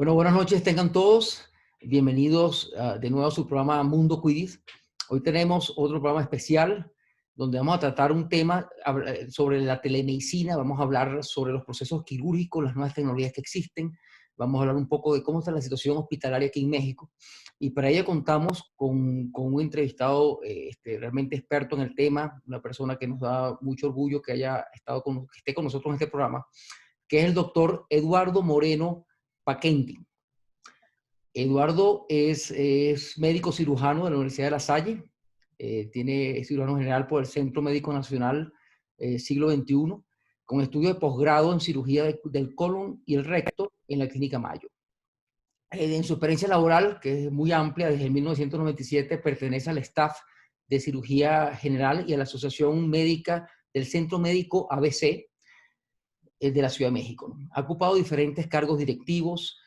Bueno, buenas noches tengan todos. Bienvenidos de nuevo a su programa Mundo Quidditch. Hoy tenemos otro programa especial donde vamos a tratar un tema sobre la telemedicina. Vamos a hablar sobre los procesos quirúrgicos, las nuevas tecnologías que existen. Vamos a hablar un poco de cómo está la situación hospitalaria aquí en México. Y para ello contamos con un entrevistado realmente experto en el tema, una persona que nos da mucho orgullo que esté con nosotros en este programa, que es el doctor Eduardo Moreno Paquentin. Eduardo es médico cirujano de la Universidad de La Salle, es cirujano general por el Centro Médico Nacional Siglo XXI, con estudio de posgrado en cirugía del colon y el recto en la Clínica Mayo. En su experiencia laboral, que es muy amplia, desde 1997 pertenece al staff de cirugía general y a la Asociación Médica del Centro Médico ABC de la Ciudad de México, ¿no? Ha ocupado diferentes cargos directivos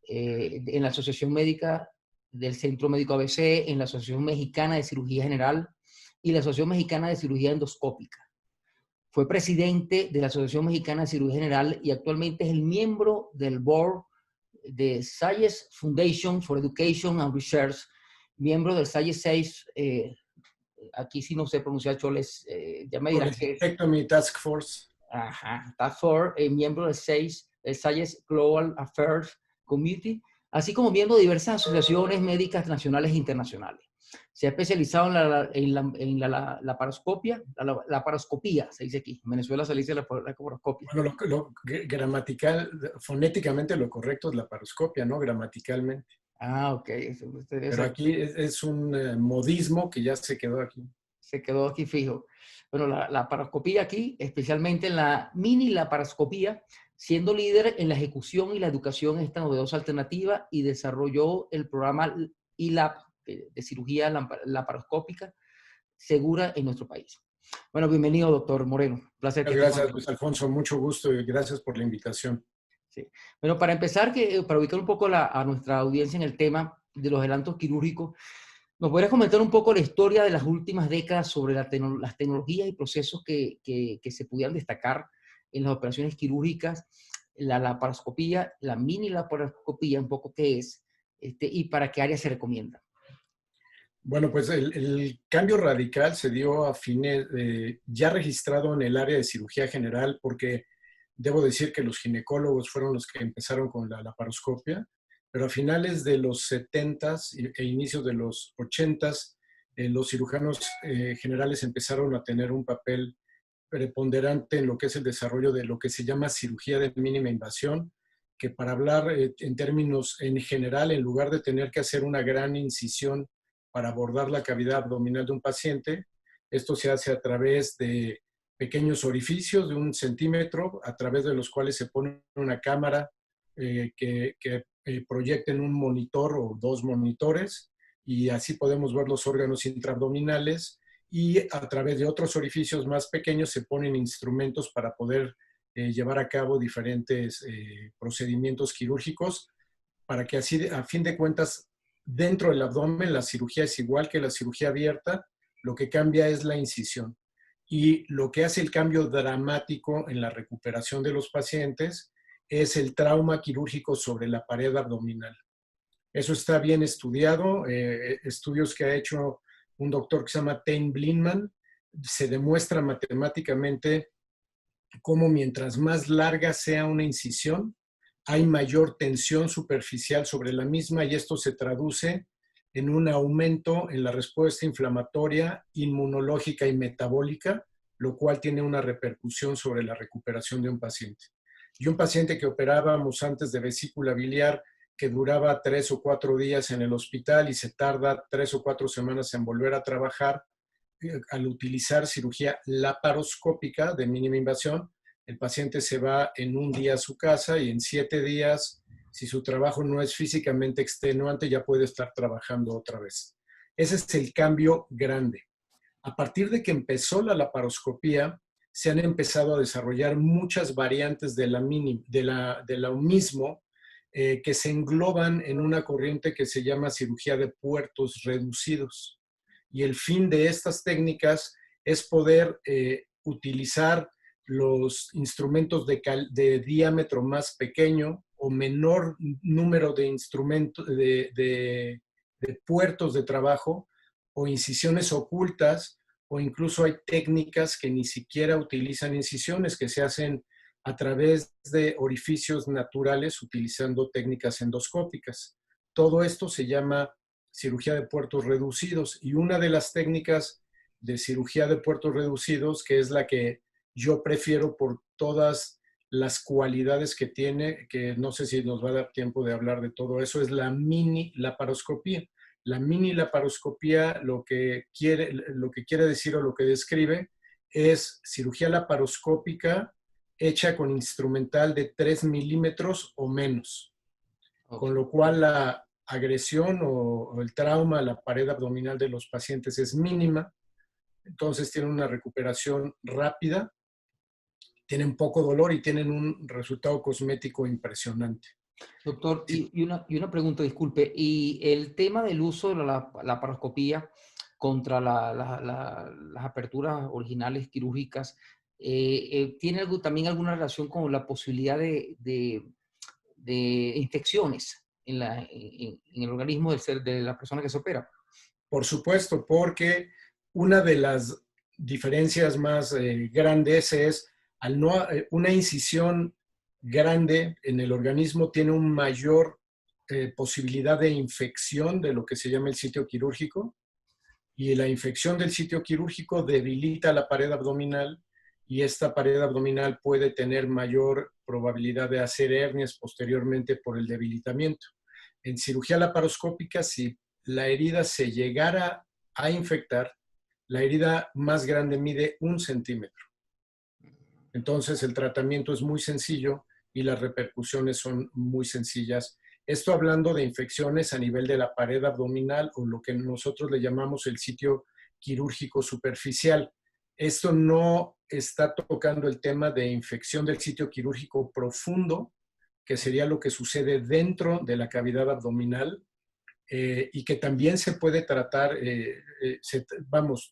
en la Asociación Médica del Centro Médico ABC, en la Asociación Mexicana de Cirugía General y la Asociación Mexicana de Cirugía Endoscópica. Fue presidente de la Asociación Mexicana de Cirugía General y actualmente es el miembro del board de Salles Foundation for Education and Research, miembro del Salles 6, aquí sí no sé pronunciar, Choles, ya me dirás que es. Task Force. Ajá, Task Force, miembro del Salles Global Affairs Committee, así como miembro de diversas asociaciones médicas nacionales e internacionales. Se ha especializado en la laparoscopia, la laparoscopía, se dice aquí. En Venezuela se dice la laparoscopia. Bueno, fonéticamente lo correcto es la laparoscopia, ¿no? Gramaticalmente. Ah, ok. Pero aquí es un modismo que ya se quedó aquí. Se quedó aquí fijo. Bueno, la laparoscopía aquí, especialmente en la mini laparoscopía, siendo líder en la ejecución y la educación en esta novedosa alternativa y desarrolló el programa ILAP de cirugía laparoscópica segura en nuestro país. Bueno, bienvenido, doctor Moreno. Un placer que estés con nosotros. Gracias, Luis Alfonso. Mucho gusto y gracias por la invitación. Sí. Bueno, para empezar, para ubicar un poco a nuestra audiencia en el tema de los adelantos quirúrgicos, ¿nos podrías comentar un poco la historia de las últimas décadas sobre las tecnologías y procesos que se pudieran destacar en las operaciones quirúrgicas, la laparoscopía, la mini laparoscopía, un poco qué es, y para qué área se recomienda? Bueno, pues el cambio radical se dio a fines, ya registrado en el área de cirugía general, porque debo decir que los ginecólogos fueron los que empezaron con la laparoscopia, pero a finales de los 70s e inicios de los 80s, los cirujanos generales empezaron a tener un papel preponderante en lo que es el desarrollo de lo que se llama cirugía de mínima invasión, que para hablar en términos en general, en lugar de tener que hacer una gran incisión para abordar la cavidad abdominal de un paciente, esto se hace a través de pequeños orificios de 1 centímetro, a través de los cuales se pone una cámara que proyecta en un monitor o 2 monitores, y así podemos ver los órganos intraabdominales, y a través de otros orificios más pequeños se ponen instrumentos para poder llevar a cabo diferentes procedimientos quirúrgicos, para que así, a fin de cuentas, dentro del abdomen la cirugía es igual que la cirugía abierta, lo que cambia es la incisión. Y lo que hace el cambio dramático en la recuperación de los pacientes es el trauma quirúrgico sobre la pared abdominal. Eso está bien estudiado, estudios que ha hecho un doctor que se llama Thane Blindman, se demuestra matemáticamente cómo mientras más larga sea una incisión, hay mayor tensión superficial sobre la misma, y esto se traduce en un aumento en la respuesta inflamatoria, inmunológica y metabólica, lo cual tiene una repercusión sobre la recuperación de un paciente. Y un paciente que operábamos antes de vesícula biliar, que duraba 3 o 4 días en el hospital y se tarda 3 o 4 semanas en volver a trabajar, al utilizar cirugía laparoscópica de mínima invasión, el paciente se va en 1 día a su casa y en 7 días, si su trabajo no es físicamente extenuante, ya puede estar trabajando otra vez. Ese es el cambio grande. A partir de que empezó la laparoscopía, se han empezado a desarrollar muchas variantes de la mismo, que se engloban en una corriente que se llama cirugía de puertos reducidos. Y el fin de estas técnicas es poder utilizar los instrumentos de diámetro más pequeño o menor número de instrumentos, de puertos de trabajo o incisiones ocultas, o incluso hay técnicas que ni siquiera utilizan incisiones, que se hacen a través de orificios naturales utilizando técnicas endoscópicas. Todo esto se llama cirugía de puertos reducidos, y una de las técnicas de cirugía de puertos reducidos, que es la que yo prefiero por todas las cualidades que tiene, que no sé si nos va a dar tiempo de hablar de todo eso, es la mini laparoscopía. La mini laparoscopía lo que quiere decir o lo que describe es cirugía laparoscópica hecha con instrumental de 3 milímetros o menos, con Ok. lo cual la agresión o el trauma a la pared abdominal de los pacientes es mínima, entonces tienen una recuperación rápida, tienen poco dolor y tienen un resultado cosmético impresionante. Doctor, Sí, y una pregunta, disculpe, y el tema del uso de la laparoscopía contra las aperturas originales quirúrgicas, ¿tiene también alguna relación con la posibilidad de infecciones en el organismo de la persona que se opera? por supuesto, porque una de las diferencias más grandes es al no, una incisión grande en el organismo tiene una mayor posibilidad de infección de lo que se llama el sitio quirúrgico, y la infección del sitio quirúrgico debilita la pared abdominal, y esta pared abdominal puede tener mayor probabilidad de hacer hernias posteriormente por el debilitamiento. En cirugía laparoscópica, si la herida se llegara a infectar, la herida más grande mide 1 centímetro. Entonces el tratamiento es muy sencillo y las repercusiones son muy sencillas. Esto hablando de infecciones a nivel de la pared abdominal, o lo que nosotros le llamamos el sitio quirúrgico superficial. Esto no está tocando el tema de infección del sitio quirúrgico profundo, que sería lo que sucede dentro de la cavidad abdominal, y que también se puede tratar,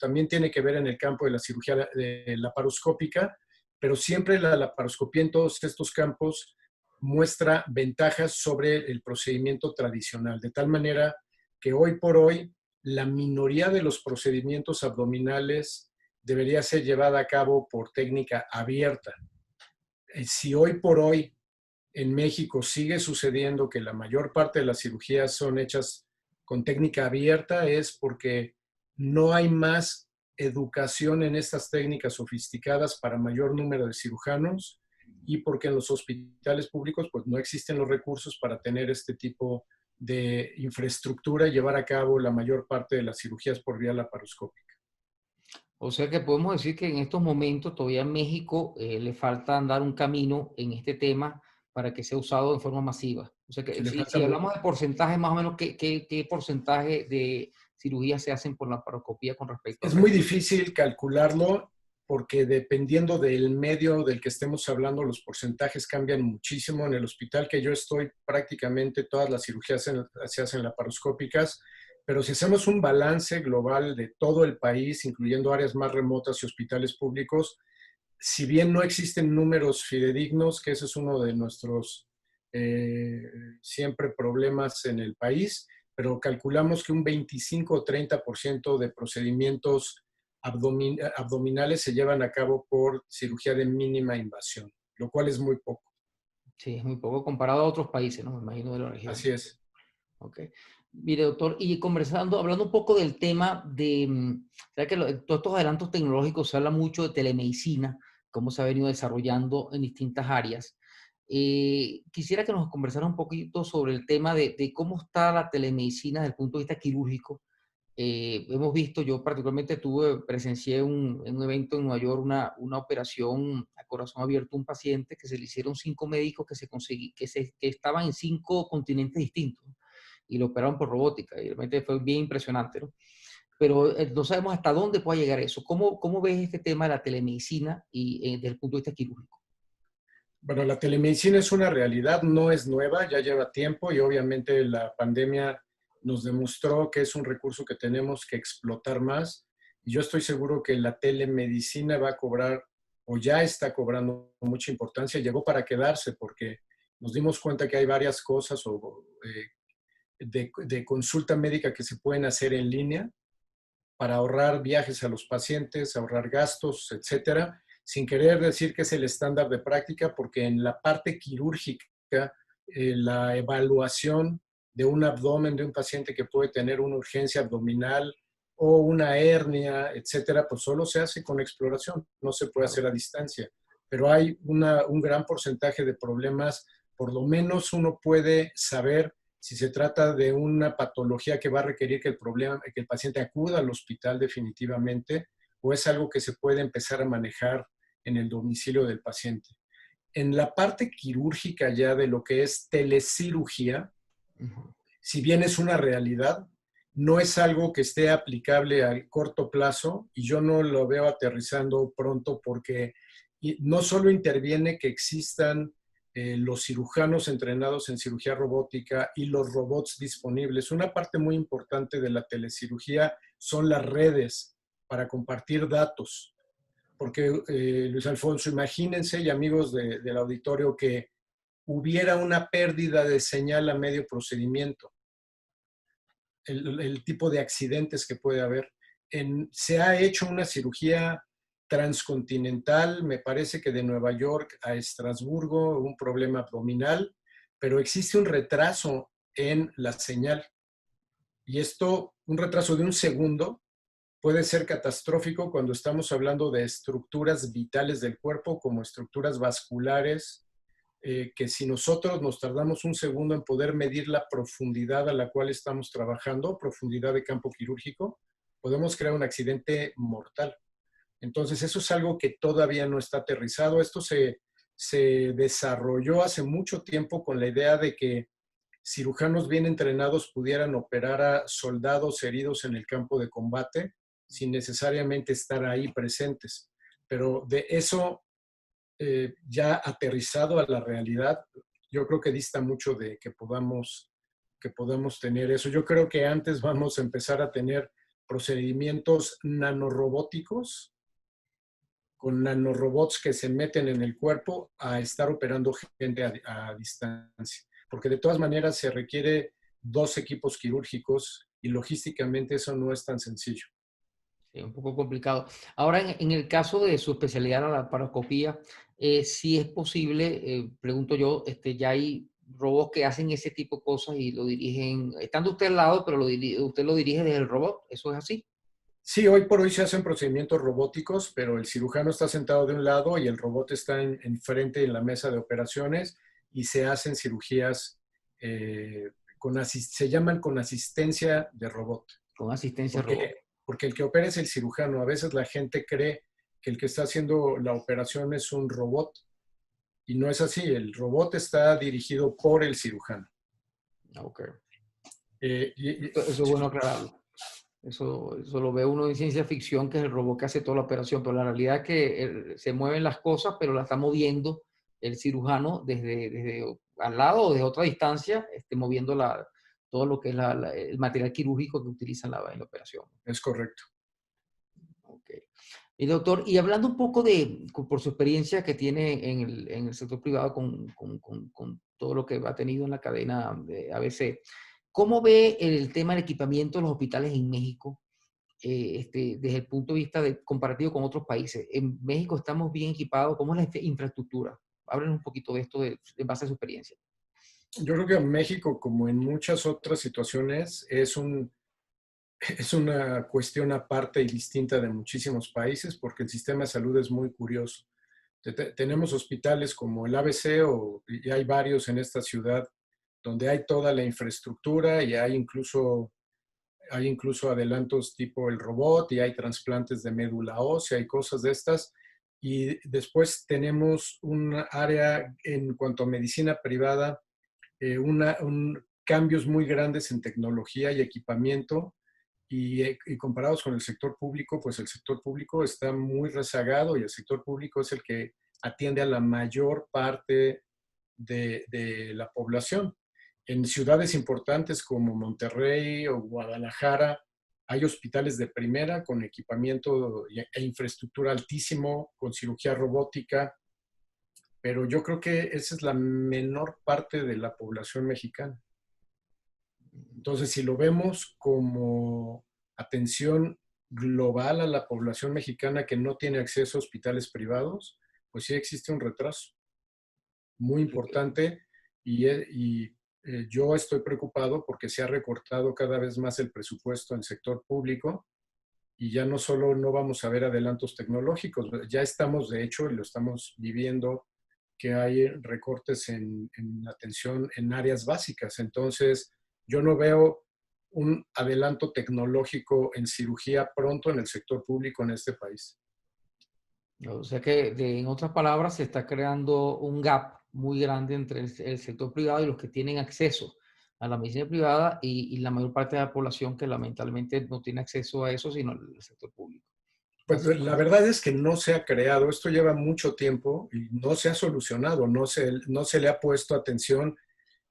también tiene que ver en el campo de la cirugía laparoscópica, pero siempre la laparoscopía en todos estos campos muestra ventajas sobre el procedimiento tradicional, de tal manera que hoy por hoy la minoría de los procedimientos abdominales debería ser llevada a cabo por técnica abierta. Si hoy por hoy en México sigue sucediendo que la mayor parte de las cirugías son hechas con técnica abierta, es porque no hay más educación en estas técnicas sofisticadas para mayor número de cirujanos, y porque en los hospitales públicos pues no existen los recursos para tener este tipo de infraestructura y llevar a cabo la mayor parte de las cirugías por vía laparoscópica. O sea que podemos decir que en estos momentos todavía en México le falta andar un camino en este tema para que sea usado de forma masiva. O sea que Si le si falta hablamos de porcentaje, más o menos, ¿qué porcentaje de cirugías se hacen por laparoscopía con respecto al Es muy resto? difícil calcularlo, porque dependiendo del medio del que estemos hablando, los porcentajes cambian muchísimo. En el hospital que yo estoy, prácticamente todas las cirugías se hacen laparoscópicas, pero si hacemos un balance global de todo el país, incluyendo áreas más remotas y hospitales públicos, si bien no existen números fidedignos, que ese es uno de nuestros eh, siempre problemas en el país, pero calculamos que un 25 o 30% de procedimientos abdominales se llevan a cabo por cirugía de mínima invasión, lo cual es muy poco. Sí, es muy poco comparado a otros países, ¿no? Me imagino de la región. Así es. Ok. Mire, doctor, y hablando un poco del tema de, ¿sabe que todos estos adelantos tecnológicos se habla mucho de telemedicina, cómo se ha venido desarrollando en distintas áreas? Quisiera que nos conversara un poquito sobre el tema de cómo está la telemedicina desde el punto de vista quirúrgico. Hemos visto, yo particularmente presencié en un evento en Nueva York una operación a corazón abierto a un paciente que se le hicieron 5 médicos que estaban en 5 continentes distintos y lo operaron por robótica y realmente fue bien impresionante, ¿no? Pero no sabemos hasta dónde puede llegar eso. ¿Cómo ves este tema de la telemedicina y desde el punto de vista quirúrgico? Bueno, la telemedicina es una realidad, no es nueva, ya lleva tiempo, y obviamente la pandemia nos demostró que es un recurso que tenemos que explotar más. Y yo estoy seguro que la telemedicina va a cobrar, o ya está cobrando mucha importancia, llegó para quedarse, porque nos dimos cuenta que hay varias cosas de consulta médica que se pueden hacer en línea para ahorrar viajes a los pacientes, ahorrar gastos, etcétera, sin querer decir que es el estándar de práctica, porque en la parte quirúrgica, la evaluación de un abdomen de un paciente que puede tener una urgencia abdominal o una hernia, etcétera, pues solo se hace con exploración, no se puede hacer a distancia. Pero hay un gran porcentaje de problemas, por lo menos uno puede saber si se trata de una patología que va a requerir que el paciente acuda al hospital definitivamente, o es algo que se puede empezar a manejar en el domicilio del paciente. En la parte quirúrgica ya de lo que es telecirugía, si bien es una realidad, no es algo que esté aplicable al corto plazo y yo no lo veo aterrizando pronto porque no solo interviene que existan los cirujanos entrenados en cirugía robótica y los robots disponibles. Una parte muy importante de la telecirugía son las redes para compartir datos. Porque, Luis Alfonso, imagínense, y amigos del auditorio, que hubiera una pérdida de señal a medio procedimiento. El tipo de accidentes que puede haber. Se ha hecho una cirugía transcontinental, me parece que de Nueva York a Estrasburgo, un problema abdominal, pero existe un retraso en la señal. Y esto, un retraso de un segundo, puede ser catastrófico cuando estamos hablando de estructuras vitales del cuerpo, como estructuras vasculares, que si nosotros nos tardamos un segundo en poder medir la profundidad a la cual estamos trabajando, profundidad de campo quirúrgico, podemos crear un accidente mortal. Entonces, eso es algo que todavía no está aterrizado. Esto se desarrolló hace mucho tiempo con la idea de que cirujanos bien entrenados pudieran operar a soldados heridos en el campo de combate sin necesariamente estar ahí presentes. Pero de eso ya aterrizado a la realidad, yo creo que dista mucho de que podamos tener eso. Yo creo que antes vamos a empezar a tener procedimientos nanorobóticos con nanorobots que se meten en el cuerpo a estar operando gente a distancia. Porque de todas maneras se requiere 2 equipos quirúrgicos y logísticamente eso no es tan sencillo. Sí, un poco complicado. Ahora, en el caso de su especialidad, la laparoscopía, si es posible, pregunto yo, ya hay robots que hacen ese tipo de cosas y lo dirigen, estando usted al lado, pero usted lo dirige desde el robot, ¿eso es así? Sí, hoy por hoy se hacen procedimientos robóticos, pero el cirujano está sentado de un lado y el robot está enfrente en la mesa de operaciones y se hacen cirugías, se llaman con asistencia de robot. Con asistencia robot. Porque el que opera es el cirujano. A veces la gente cree que el que está haciendo la operación es un robot y no es así. El robot está dirigido por el cirujano. Ok. Eso Eso es bueno aclararlo. Eso lo ve uno en ciencia ficción, que es el robot que hace toda la operación, pero la realidad es que se mueven las cosas, pero la está moviendo el cirujano desde al lado o desde otra distancia, moviendo todo lo que es el material quirúrgico que utilizan en la operación. es correcto. Ok. Y doctor, y hablando un poco por su experiencia que tiene en el sector privado con todo lo que ha tenido en la cadena de ABC, ¿cómo ve el tema del equipamiento de los hospitales en México desde el punto de vista comparativo con otros países? En México estamos bien equipados. ¿Cómo es la infraestructura? Háblenos un poquito de esto en base a su experiencia. Yo creo que México, como en muchas otras situaciones, es una cuestión aparte y distinta de muchísimos países porque el sistema de salud es muy curioso. Tenemos hospitales como el ABC y hay varios en esta ciudad donde hay toda la infraestructura y hay incluso adelantos tipo el robot y hay trasplantes de médula ósea y cosas de estas. Y después tenemos un área en cuanto a medicina privada, cambios muy grandes en tecnología y equipamiento. Y comparados con el sector público, pues el sector público está muy rezagado y el sector público es el que atiende a la mayor parte de la población. En ciudades importantes como Monterrey o Guadalajara hay hospitales de primera con equipamiento e infraestructura altísimo, con cirugía robótica, pero yo creo que esa es la menor parte de la población mexicana. Entonces, si lo vemos como atención global a la población mexicana que no tiene acceso a hospitales privados, pues sí existe un retraso muy importante y yo estoy preocupado porque se ha recortado cada vez más el presupuesto en el sector público y ya no solo no vamos a ver adelantos tecnológicos, ya estamos de hecho y lo estamos viviendo que hay recortes en atención en áreas básicas. Entonces, yo no veo un adelanto tecnológico en cirugía pronto en el sector público en este país. O sea que, en otras palabras, se está creando un gap muy grande entre el sector privado y los que tienen acceso a la medicina privada y la mayor parte de la población que lamentablemente no tiene acceso a eso, sino el sector público. Pues la verdad es que no se ha creado, esto lleva mucho tiempo y no se ha solucionado, no se le ha puesto atención.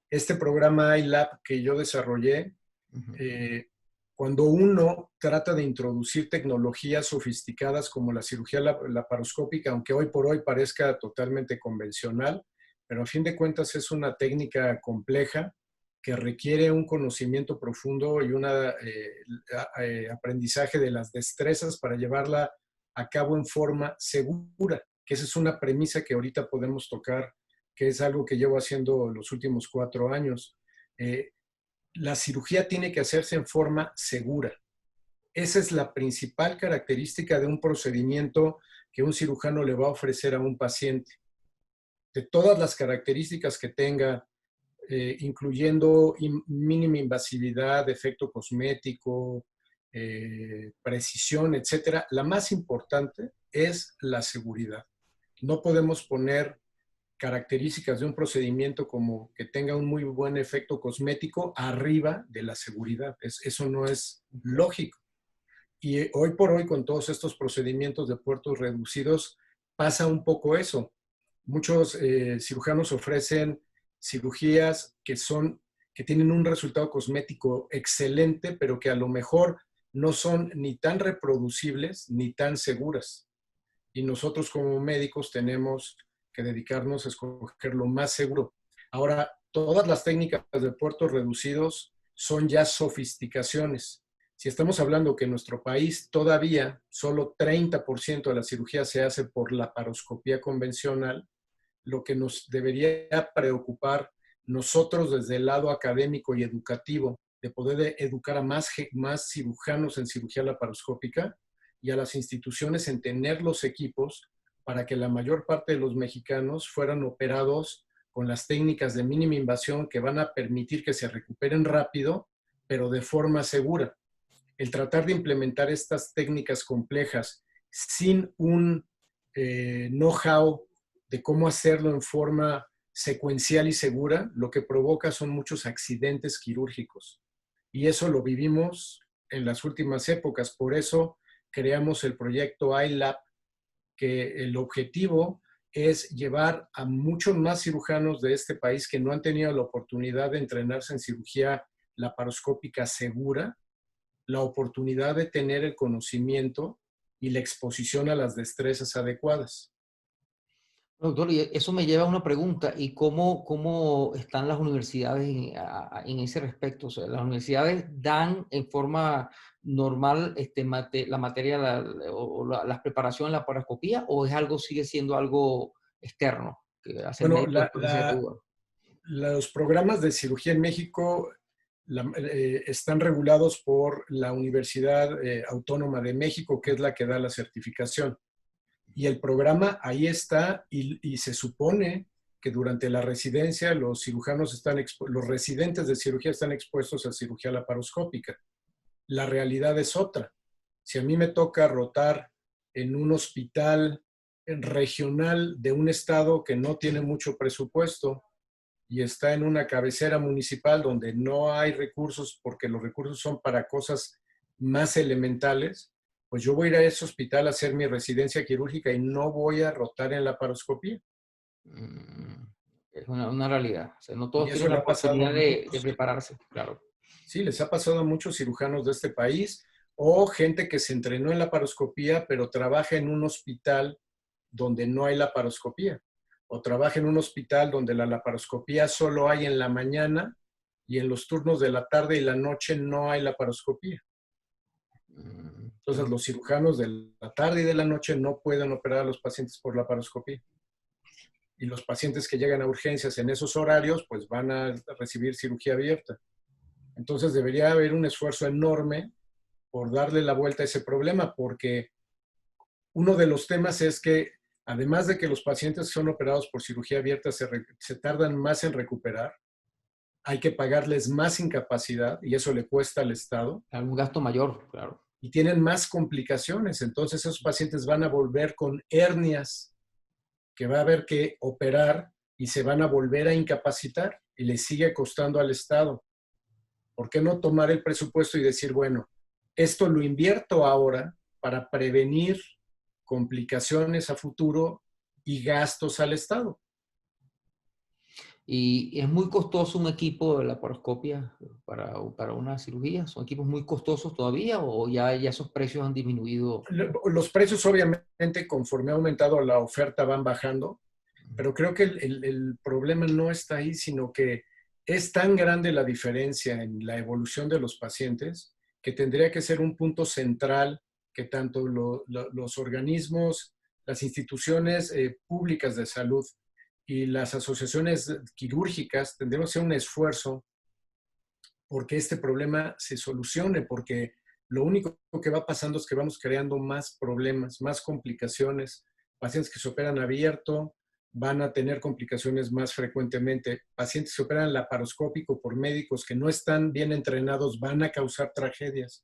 Este programa iLab que yo desarrollé, Ujú. eh, cuando uno trata de introducir tecnologías sofisticadas como la cirugía laparoscópica, aunque hoy por hoy parezca totalmente convencional, pero a fin de cuentas es una técnica compleja que requiere un conocimiento profundo y un aprendizaje de las destrezas para llevarla a cabo en forma segura, que esa es una premisa que ahorita podemos tocar, que es algo que llevo haciendo los últimos 4 años. La cirugía tiene que hacerse en forma segura. Esa es la principal característica de un procedimiento que un cirujano le va a ofrecer a un paciente. De todas las características que tenga, incluyendo mínima invasividad, efecto cosmético, precisión, etcétera, la más importante es la seguridad. No podemos poner características de un procedimiento como que tenga un muy buen efecto cosmético arriba de la seguridad. Eso no es lógico. Y hoy por hoy, con todos estos procedimientos de puertos reducidos, pasa un poco eso. Muchos cirujanos ofrecen cirugías que tienen un resultado cosmético excelente, pero que a lo mejor no son ni tan reproducibles ni tan seguras. Y nosotros como médicos tenemos que dedicarnos a escoger lo más seguro. Ahora, todas las técnicas de puertos reducidos son ya sofisticaciones. Si estamos hablando que en nuestro país todavía solo 30% de la cirugía se hace por laparoscopía convencional, lo que nos debería preocupar nosotros desde el lado académico y educativo, de poder educar a más cirujanos en cirugía laparoscópica y a las instituciones en tener los equipos para que la mayor parte de los mexicanos fueran operados con las técnicas de mínima invasión que van a permitir que se recuperen rápido, pero de forma segura. El tratar de implementar estas técnicas complejas sin un know-how de cómo hacerlo en forma secuencial y segura, lo que provoca son muchos accidentes quirúrgicos. Y eso lo vivimos en las últimas épocas. Por eso creamos el proyecto iLab, que el objetivo es llevar a muchos más cirujanos de este país que no han tenido la oportunidad de entrenarse en cirugía laparoscópica segura, la oportunidad de tener el conocimiento y la exposición a las destrezas adecuadas. Doctor, y eso me lleva a una pregunta, ¿y cómo están las universidades en ese respecto? O sea, ¿las universidades dan en forma normal la materia, las preparaciones, la paroscopía, o es algo, sigue siendo algo externo, que hacen Bueno, médicos después que se gradúan? los programas de cirugía en México están regulados por la Universidad Autónoma de México, que es la que da la certificación. Y el programa ahí está y se supone que durante la residencia los cirujanos los residentes de cirugía están expuestos a cirugía laparoscópica. La realidad es otra. Si a mí me toca rotar en un hospital regional de un estado que no tiene mucho presupuesto y está en una cabecera municipal donde no hay recursos porque los recursos son para cosas más elementales, pues yo voy a ir a ese hospital a hacer mi residencia quirúrgica y no voy a rotar en la laparoscopía. Mm, es una realidad. O sea, no Y todos eso tienen le la ha pasado a oportunidad de muchos, prepararse, claro. sí, les ha pasado a muchos cirujanos de este país o gente que se entrenó en laparoscopía pero trabaja en un hospital donde no hay laparoscopía. o trabaja en un hospital donde la laparoscopía solo hay en la mañana y en los turnos de la tarde y la noche no hay laparoscopía. Entonces, los cirujanos de la tarde y de la noche no pueden operar a los pacientes por laparoscopía. Y los pacientes que llegan a urgencias en esos horarios, pues van a recibir cirugía abierta. Entonces, debería haber un esfuerzo enorme por darle la vuelta a ese problema, porque uno de los temas es que, además de que los pacientes que son operados por cirugía abierta se tardan más en recuperar, hay que pagarles más incapacidad y eso le cuesta al Estado. Algún gasto mayor, claro. Y tienen más complicaciones. Entonces esos pacientes van a volver con hernias que va a haber que operar y se van a volver a incapacitar y le sigue costando al Estado. ¿Por qué no tomar el presupuesto y decir, bueno, esto lo invierto ahora para prevenir complicaciones a futuro y gastos al Estado? Y es muy costoso un equipo de laparoscopia para una cirugía. ¿Son equipos muy costosos todavía o ya esos precios han disminuido? Los precios obviamente conforme ha aumentado la oferta van bajando, pero creo que el problema no está ahí, sino que es tan grande la diferencia en la evolución de los pacientes que tendría que ser un punto central que tanto los organismos, las instituciones públicas de salud y las asociaciones quirúrgicas tendremos que hacer un esfuerzo porque este problema se solucione, porque lo único que va pasando es que vamos creando más problemas, más complicaciones. Pacientes que se operan abierto van a tener complicaciones más frecuentemente. Pacientes que se operan laparoscópico por médicos que no están bien entrenados van a causar tragedias.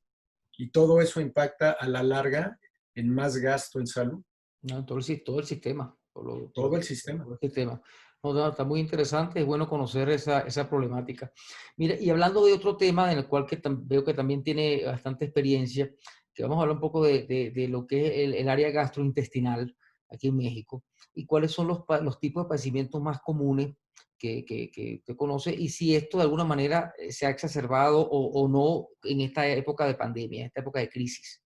Y todo eso impacta a la larga en más gasto en salud. No, todo el sistema. Todo el sistema. Todo el sistema. No, está muy interesante, es bueno conocer esa problemática. Mira, y hablando de otro tema en el cual veo que también tiene bastante experiencia, que vamos a hablar un poco de lo que es el área gastrointestinal aquí en México y cuáles son los tipos de padecimientos más comunes que conoce y si esto de alguna manera se ha exacerbado o no en esta época de pandemia, en esta época de crisis.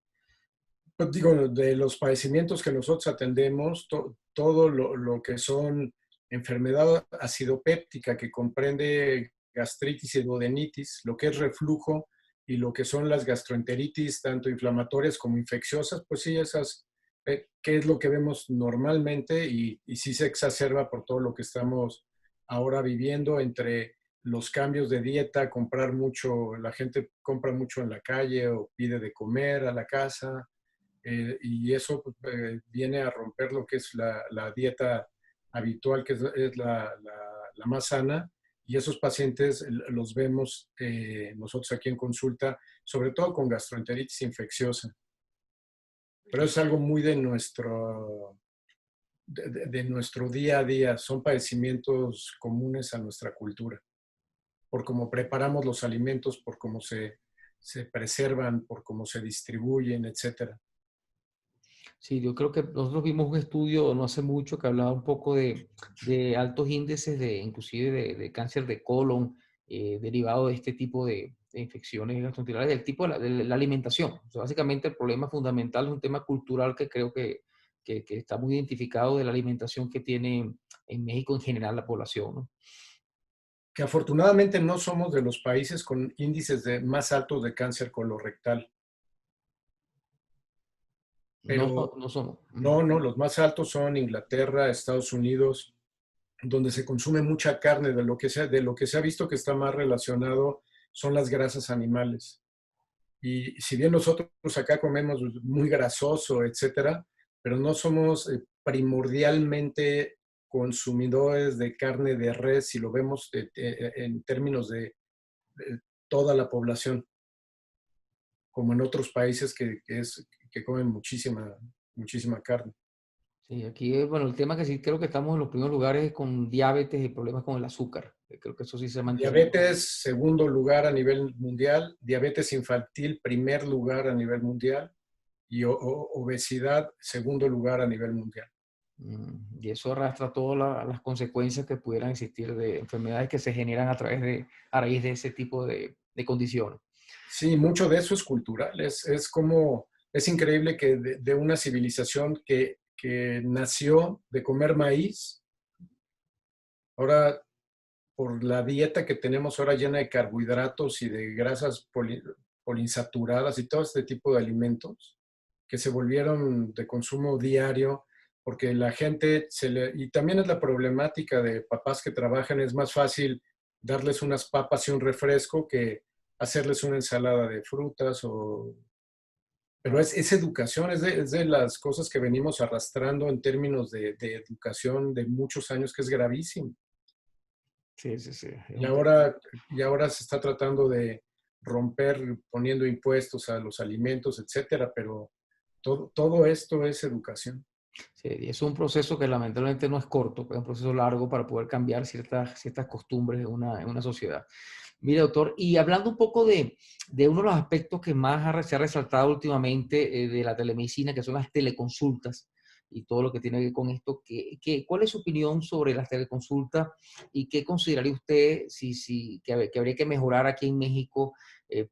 Pues digo, de los padecimientos que nosotros atendemos, todo lo que son enfermedad acidopéptica, que comprende gastritis y duodenitis, lo que es reflujo y lo que son las gastroenteritis, tanto inflamatorias como infecciosas, pues sí, esas, que es lo que vemos normalmente y sí se exacerba por todo lo que estamos ahora viviendo entre los cambios de dieta, comprar mucho, la gente compra mucho en la calle o pide de comer a la casa. Y eso viene a romper lo que es la dieta habitual, que es la más sana. Y esos pacientes los vemos nosotros aquí en consulta, sobre todo con gastroenteritis infecciosa. Pero es algo muy de nuestro día a día. Son padecimientos comunes a nuestra cultura. Por cómo preparamos los alimentos, por cómo se preservan, por cómo se distribuyen, etcétera. Sí, yo creo que nosotros vimos un estudio no hace mucho que hablaba un poco de altos índices inclusive de cáncer de colon derivado de este tipo de infecciones gastrointestinales, del tipo de la alimentación. O sea, básicamente el problema fundamental es un tema cultural que creo que está muy identificado de la alimentación que tiene en México en general la población, ¿no? Que afortunadamente no somos de los países con índices más altos de cáncer colorectal. Pero No somos. no, los más altos son Inglaterra, Estados Unidos, donde se consume mucha carne. De lo que se ha visto que está más relacionado son las grasas animales. Y si bien nosotros acá comemos muy grasoso, etcétera, pero no somos primordialmente consumidores de carne de res, si lo vemos en términos de toda la población, como en otros países que comen muchísima carne. Sí, aquí, bueno, el tema que sí creo que estamos en los primeros lugares es con diabetes y problemas con el azúcar. Creo que eso sí se mantiene. Diabetes, segundo lugar a nivel mundial. Diabetes infantil, primer lugar a nivel mundial. Y obesidad, segundo lugar a nivel mundial. Y eso arrastra todas las consecuencias que pudieran existir de enfermedades que se generan a raíz de ese tipo de condiciones. Sí, mucho de eso es cultural. Es increíble que de una civilización que nació de comer maíz, Ahora, por la dieta que tenemos ahora llena de carbohidratos y de grasas poliinsaturadas y todo este tipo de alimentos que se volvieron de consumo diario, porque la gente y también es la problemática de papás que trabajan, es más fácil darles unas papas y un refresco que hacerles una ensalada de frutas pero es educación, es de las cosas que venimos arrastrando en términos de educación de muchos años, que es gravísimo. Sí, sí, sí. Es Y un tema. ahora, y ahora se está tratando de romper poniendo impuestos a los alimentos, etcétera, pero todo esto es educación. Sí, y es un proceso que lamentablemente no es corto, es un proceso largo para poder cambiar ciertas costumbres en una sociedad. Mire, doctor, y hablando un poco de uno de los aspectos que más se ha resaltado últimamente de la telemedicina, que son las teleconsultas y todo lo que tiene que ver con esto, ¿cuál es su opinión sobre las teleconsultas y qué consideraría usted que habría que mejorar aquí en México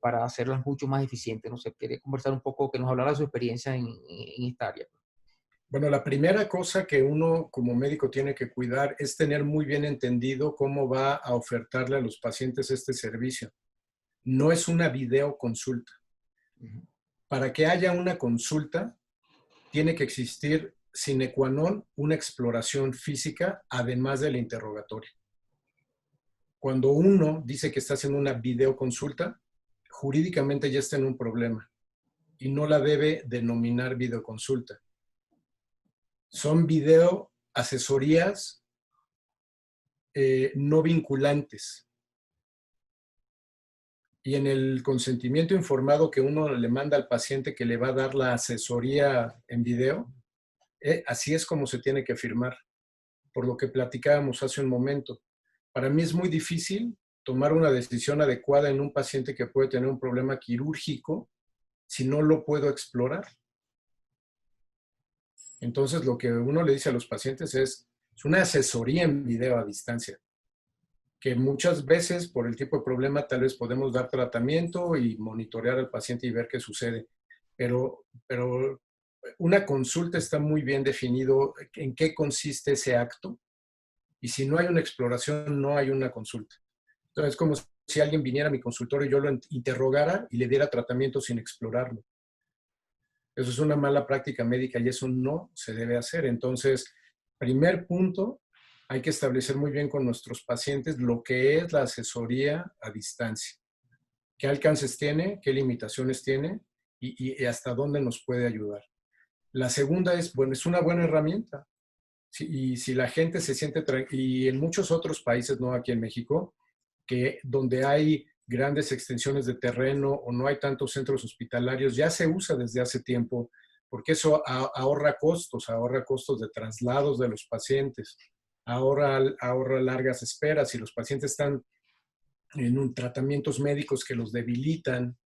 para hacerlas mucho más eficientes? No sé, quería conversar un poco, que nos hablara de su experiencia en esta área. Bueno, la primera cosa que uno como médico tiene que cuidar es tener muy bien entendido cómo va a ofertarle a los pacientes este servicio. No es una videoconsulta. Ujú. Para que haya una consulta, tiene que existir sine qua non una exploración física, además del interrogatorio. Cuando uno dice que está haciendo una videoconsulta, jurídicamente ya está en un problema y no la debe denominar videoconsulta. Son video asesorías no vinculantes. Y en el consentimiento informado que uno le manda al paciente que le va a dar la asesoría en video, así es como se tiene que firmar, por lo que platicábamos hace un momento. Para mí es muy difícil tomar una decisión adecuada en un paciente que puede tener un problema quirúrgico si no lo puedo explorar. Entonces, lo que uno le dice a los pacientes es una asesoría en video a distancia, que muchas veces por el tipo de problema tal vez podemos dar tratamiento y monitorear al paciente y ver qué sucede. Pero una consulta está muy bien definido en qué consiste ese acto y si no hay una exploración, no hay una consulta. Entonces, es como si alguien viniera a mi consultorio y yo lo interrogara y le diera tratamiento sin explorarlo. Eso es una mala práctica médica y eso no se debe hacer. Entonces, primer punto, hay que establecer muy bien con nuestros pacientes lo que es la asesoría a distancia. ¿Qué alcances tiene? ¿Qué limitaciones tiene? Y hasta dónde nos puede ayudar. La segunda es, bueno, es una buena herramienta. Y si la gente se siente, y en muchos otros países, no aquí en México, que donde hay grandes extensiones de terreno o no hay tantos centros hospitalarios, ya se usa desde hace tiempo, porque eso ahorra costos de traslados de los pacientes, ahorra largas esperas y los pacientes están en tratamientos médicos que los debilitan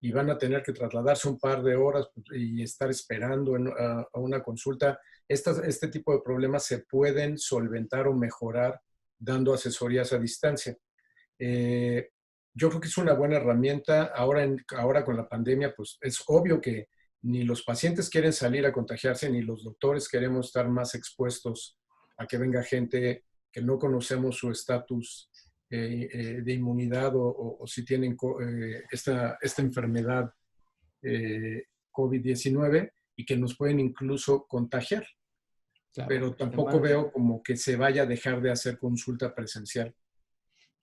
y van a tener que trasladarse un par de horas y estar esperando a una consulta. Este tipo de problemas se pueden solventar o mejorar dando asesorías a distancia. Eh, yo creo que es una buena herramienta. Ahora con la pandemia, pues es obvio que ni los pacientes quieren salir a contagiarse, ni los doctores queremos estar más expuestos a que venga gente que no conocemos su estatus de inmunidad o si tienen esta enfermedad COVID-19 y que nos pueden incluso contagiar. Claro, Pero el tampoco tema. veo como que se vaya a dejar de hacer consulta presencial.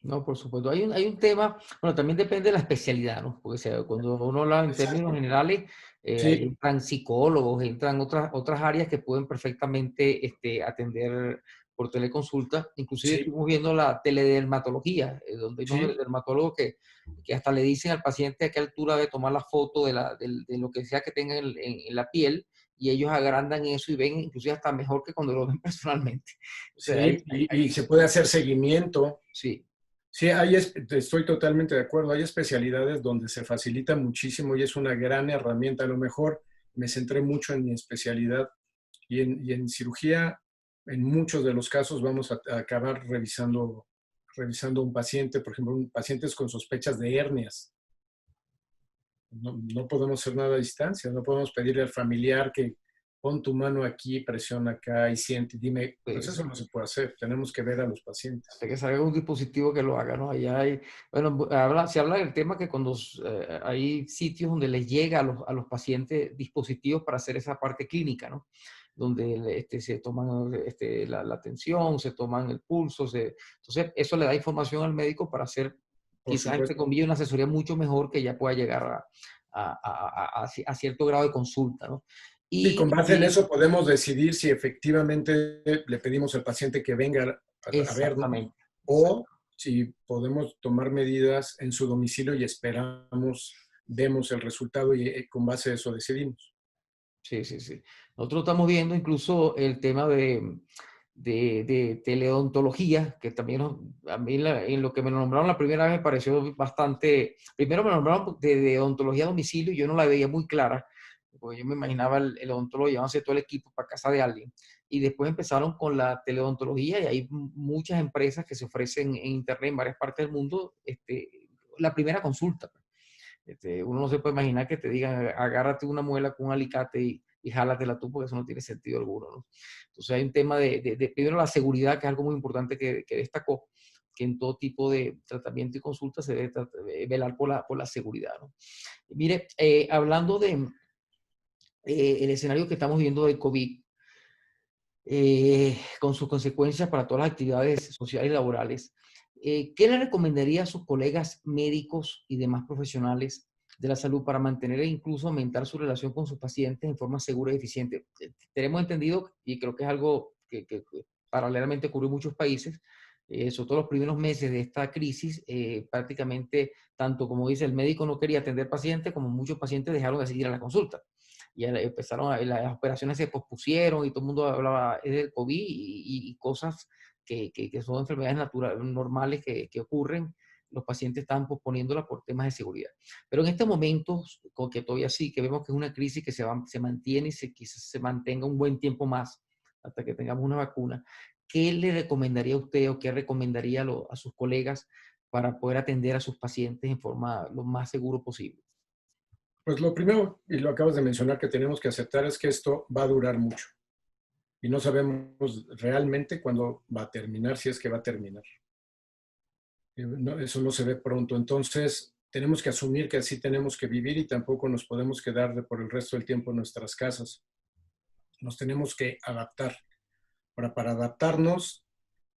No, por supuesto. Hay un tema, bueno, también depende de la especialidad, ¿no? Porque cuando uno habla en términos Exacto. generales, ahí Sí, entran psicólogos, entran otras áreas que pueden perfectamente atender por teleconsulta. Inclusive sí, estuvimos viendo la teledermatología, donde hay unos sí, dermatólogos que hasta le dicen al paciente a qué altura debe tomar la foto de lo que sea que tenga en la piel, y ellos agrandan eso y ven inclusive hasta mejor que cuando lo ven personalmente. O sea, sí, y se puede hacer seguimiento. sí. Sí, estoy totalmente de acuerdo. Hay especialidades donde se facilita muchísimo y es una gran herramienta. A lo mejor me centré mucho en mi especialidad y en cirugía, en muchos de los casos vamos a acabar revisando un paciente, por ejemplo, pacientes con sospechas de hernias. No podemos hacer nada a distancia, no podemos pedirle al familiar que pon tu mano aquí, presiona acá y siente, dime, pues Sí. eso no se puede hacer, tenemos que ver a los pacientes. Hasta que salga un dispositivo que lo haga, ¿no? Allá hay, bueno, se habla del tema que cuando hay sitios donde les llega a los pacientes dispositivos para hacer esa parte clínica, ¿no? Donde se toman la tensión, se toman el pulso, entonces eso le da información al médico para hacer, Por quizás, entre supuesto. comillas, una asesoría mucho mejor que ya pueda llegar a cierto grado de consulta, ¿no? Sí, Y con base en también, eso podemos decidir si efectivamente le pedimos al paciente que venga a vernos exactamente, o si podemos tomar medidas en su domicilio y esperamos, vemos el resultado y con base a eso decidimos. sí, sí, sí. Nosotros estamos viendo incluso el tema de teleodontología, que también a mí en lo que me lo nombraron la primera vez me pareció bastante, primero me lo nombraron de odontología a domicilio y yo no la veía muy clara, porque yo me imaginaba el odontólogo llevándose todo el equipo para casa de alguien. Y después empezaron con la teleodontología y hay muchas empresas que se ofrecen en internet en varias partes del mundo, la primera consulta. Uno no se puede imaginar que te digan, agárrate una muela con un alicate y jálatela tú, porque eso no tiene sentido alguno, ¿no? Entonces hay un tema primero, la seguridad, que es algo muy importante que destacó, que en todo tipo de tratamiento y consulta se debe velar por la seguridad, ¿no? Mire, hablando de el escenario que estamos viendo del COVID, con sus consecuencias para todas las actividades sociales y laborales, ¿qué le recomendaría a sus colegas médicos y demás profesionales de la salud para mantener e incluso aumentar su relación con sus pacientes en forma segura y eficiente? Tenemos entendido, y creo que es algo que paralelamente ocurrió en muchos países, sobre todo los primeros meses de esta crisis, prácticamente, tanto como dice, el médico no quería atender pacientes, como muchos pacientes dejaron de asistir a la consulta y empezaron las operaciones se pospusieron y todo el mundo hablaba del COVID y cosas que son enfermedades naturales, normales que ocurren, los pacientes estaban posponiéndolas por temas de seguridad. Pero en estos momentos, con que todavía sí, que vemos que es una crisis que se mantiene y quizás se mantenga un buen tiempo más hasta que tengamos una vacuna, ¿qué le recomendaría a usted o qué recomendaría a sus colegas para poder atender a sus pacientes en forma lo más seguro posible? Pues lo primero, y lo acabas de mencionar, que tenemos que aceptar es que esto va a durar mucho y no sabemos realmente cuándo va a terminar, si es que va a terminar. Eso no se ve pronto. Entonces, tenemos que asumir que así tenemos que vivir y tampoco nos podemos quedar por el resto del tiempo en nuestras casas. Nos tenemos que adaptar. Para adaptarnos,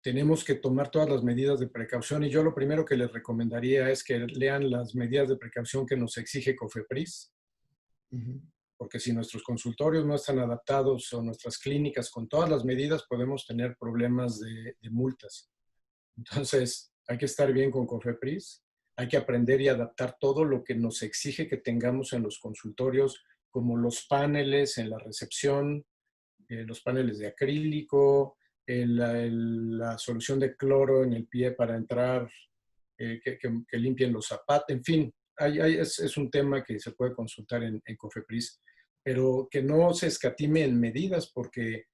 tenemos que tomar todas las medidas de precaución y yo lo primero que les recomendaría es que lean las medidas de precaución que nos exige COFEPRIS, Ujú. porque si nuestros consultorios no están adaptados o nuestras clínicas con todas las medidas, podemos tener problemas de multas. Entonces, hay que estar bien con COFEPRIS, hay que aprender y adaptar todo lo que nos exige que tengamos en los consultorios, como los paneles en la recepción, los paneles de acrílico, la solución de cloro en el pie para entrar, que limpien los zapatos, en fin, es un tema que se puede consultar en COFEPRIS, pero que no se escatime en medidas, porque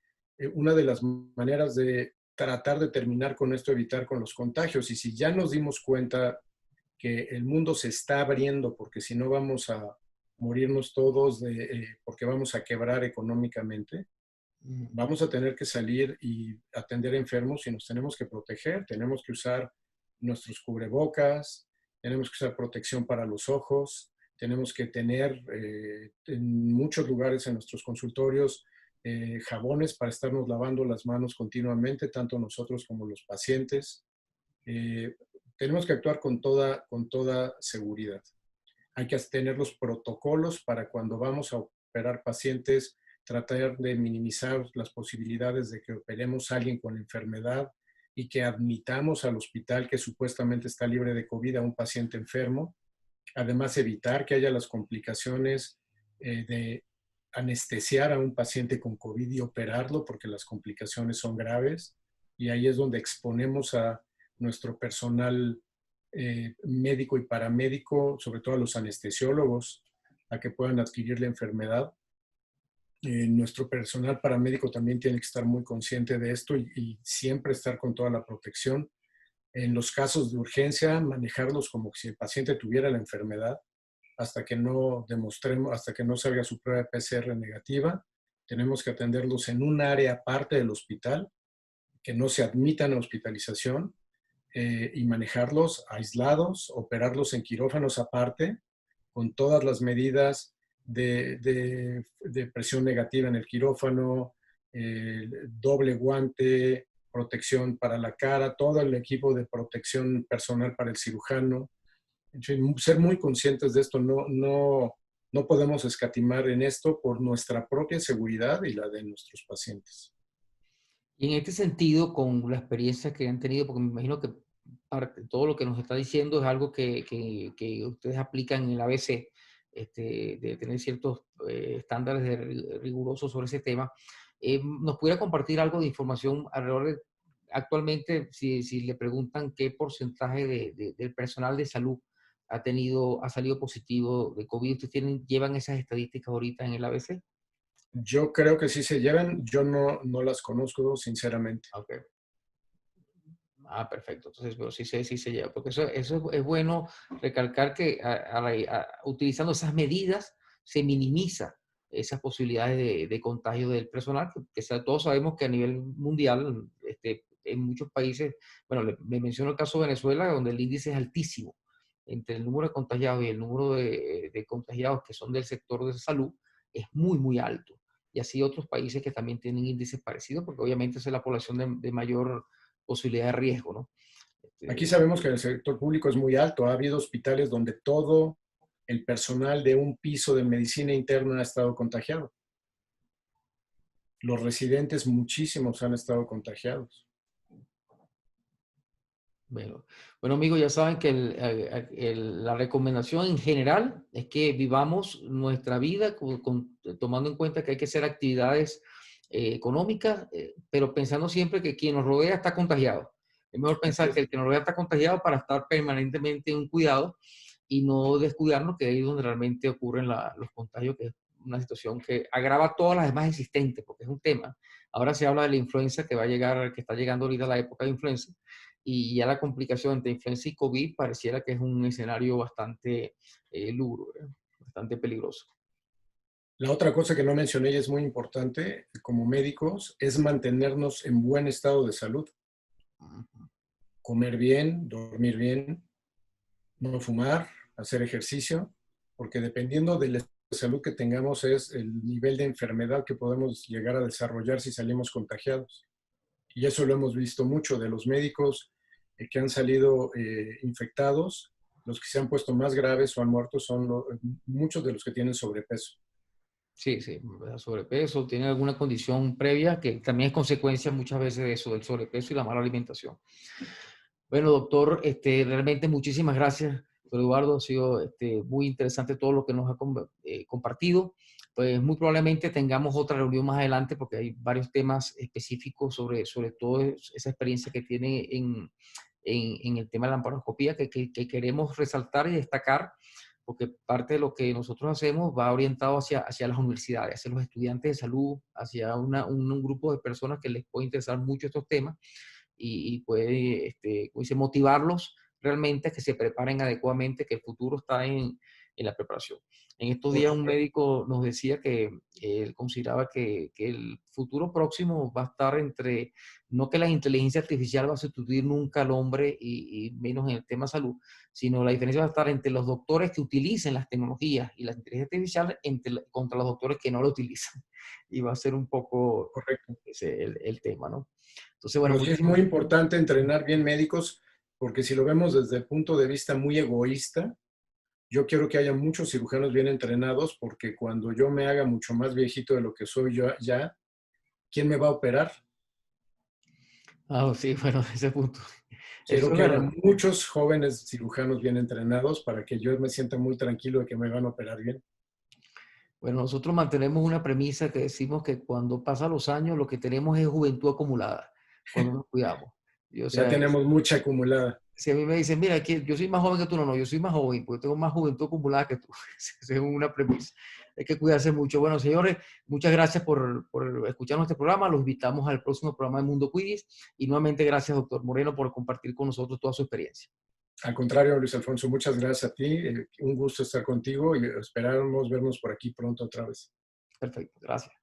una de las maneras de tratar de terminar con esto, evitar con los contagios, y si ya nos dimos cuenta que el mundo se está abriendo, porque si no vamos a morirnos todos, porque vamos a quebrar económicamente, Ujú. vamos a tener que salir y atender enfermos y nos tenemos que proteger, tenemos que usar nuestros cubrebocas, tenemos que usar protección para los ojos, tenemos que tener en muchos lugares en nuestros consultorios jabones para estarnos lavando las manos continuamente, tanto nosotros como los pacientes. Eh, Tenemos que actuar con toda seguridad. Hay que tener los protocolos para cuando vamos a operar pacientes, tratar de minimizar las posibilidades de que operemos a alguien con enfermedad y que admitamos al hospital que supuestamente está libre de COVID a un paciente enfermo. Además, evitar que haya las complicaciones de anestesiar a un paciente con COVID y operarlo porque las complicaciones son graves. Y ahí es donde exponemos a nuestro personal médico y paramédico, sobre todo a los anestesiólogos, a que puedan adquirir la enfermedad. Nuestro personal paramédico también tiene que estar muy consciente de esto y siempre estar con toda la protección. En los casos de urgencia, manejarlos como si el paciente tuviera la enfermedad hasta que no demostremos, hasta que no salga su prueba de PCR negativa tenemos que atenderlos en un área aparte del hospital, que no se admitan a hospitalización, y manejarlos aislados, operarlos en quirófanos aparte, con todas las medidas de presión negativa en el quirófano, doble guante, protección para la cara, todo el equipo de protección personal para el cirujano. En fin, ser muy conscientes de esto, no podemos escatimar en esto por nuestra propia seguridad y la de nuestros pacientes. Y en este sentido, con la experiencia que han tenido, porque me imagino que todo lo que nos está diciendo es algo que ustedes aplican en el ABC, de tener ciertos estándares rigurosos sobre ese tema. ¿Nos pudiera compartir algo de información alrededor de, actualmente, si le preguntan qué porcentaje del personal de salud ha salido positivo de COVID? ¿Ustedes llevan esas estadísticas ahorita en el ABC? Yo creo que sí se llevan, yo no las conozco sinceramente. Okay. Perfecto. Entonces, pero sí se lleva, porque eso es bueno recalcar que utilizando esas medidas se minimiza esas posibilidades de contagio del personal, todos sabemos que a nivel mundial, en muchos países, bueno, me menciono el caso de Venezuela, donde el índice es altísimo. Entre el número de contagiados y el número de contagiados que son del sector de salud, es muy, muy alto. Y así otros países que también tienen índices parecidos, porque obviamente esa es la población de mayor posibilidad de riesgo, ¿no? Aquí sabemos que el sector público es muy alto. Ha habido hospitales donde todo el personal de un piso de medicina interna ha estado contagiado. Los residentes, muchísimos han estado contagiados. Bueno, amigos, ya saben que la recomendación en general es que vivamos nuestra vida tomando en cuenta que hay que hacer actividades económicas, pero pensando siempre que quien nos rodea está contagiado. Es mejor pensar que el que nos rodea está contagiado para estar permanentemente en un cuidado y no descuidarnos, que ahí es donde realmente ocurren los contagios, que es una situación que agrava todas las demás existentes, porque es un tema. Ahora se habla de la influenza que va a llegar, que está llegando ahorita la época de influenza, y ya la complicación entre influenza y COVID pareciera que es un escenario bastante lúgubre, bastante peligroso. La otra cosa que no mencioné y es muy importante como médicos es mantenernos en buen estado de salud. Comer bien, dormir bien, no fumar, hacer ejercicio, porque dependiendo de la salud que tengamos es el nivel de enfermedad que podemos llegar a desarrollar si salimos contagiados. Y eso lo hemos visto mucho de los médicos que han salido infectados. Los que se han puesto más graves o han muerto son muchos de los que tienen sobrepeso. Sí, sobrepeso, tiene alguna condición previa que también es consecuencia muchas veces de eso, del sobrepeso y la mala alimentación. Bueno, doctor, realmente muchísimas gracias, doctor Eduardo. Ha sido muy interesante todo lo que nos ha compartido. Pues muy probablemente tengamos otra reunión más adelante porque hay varios temas específicos sobre todo esa experiencia que tiene en el tema de la laparoscopía que queremos resaltar y destacar, porque parte de lo que nosotros hacemos va orientado hacia las universidades, hacia los estudiantes de salud, hacia un grupo de personas que les puede interesar mucho estos temas y puede, como dice, motivarlos realmente a que se preparen adecuadamente, que el futuro está en la preparación. En estos días un médico nos decía que él consideraba que el futuro próximo va a estar entre, no que la inteligencia artificial va a sustituir nunca al hombre y menos en el tema salud, sino la diferencia va a estar entre los doctores que utilicen las tecnologías y la inteligencia artificial contra los doctores que no lo utilizan. Y va a ser un poco Correcto. ese el tema, ¿no? Entonces, bueno, Pero sí es muy importante entrenar bien médicos, porque si lo vemos desde el punto de vista muy egoísta, yo quiero que haya muchos cirujanos bien entrenados, porque cuando yo me haga mucho más viejito de lo que soy yo ya, ¿quién me va a operar? Sí, bueno, ese punto. Eso Quiero es que haya verdad. muchos jóvenes cirujanos bien entrenados para que yo me sienta muy tranquilo de que me van a operar bien. Bueno, nosotros mantenemos una premisa que decimos que cuando pasan los años lo que tenemos es juventud acumulada, cuando nos cuidamos. Y, o Ya sea, tenemos mucha acumulada. si a mí me dicen, mira, aquí, yo soy más joven que tú, no, yo soy más joven, porque tengo más juventud acumulada que tú. Esa es una premisa. Hay que cuidarse mucho. Bueno, señores, muchas gracias por escuchar nuestro programa. Los invitamos al próximo programa de Mundo Quidditch. Y nuevamente, gracias, doctor Moreno, por compartir con nosotros toda su experiencia. Al contrario, Luis Alfonso, muchas gracias a ti. Un gusto estar contigo y esperamos vernos por aquí pronto otra vez. Perfecto, gracias.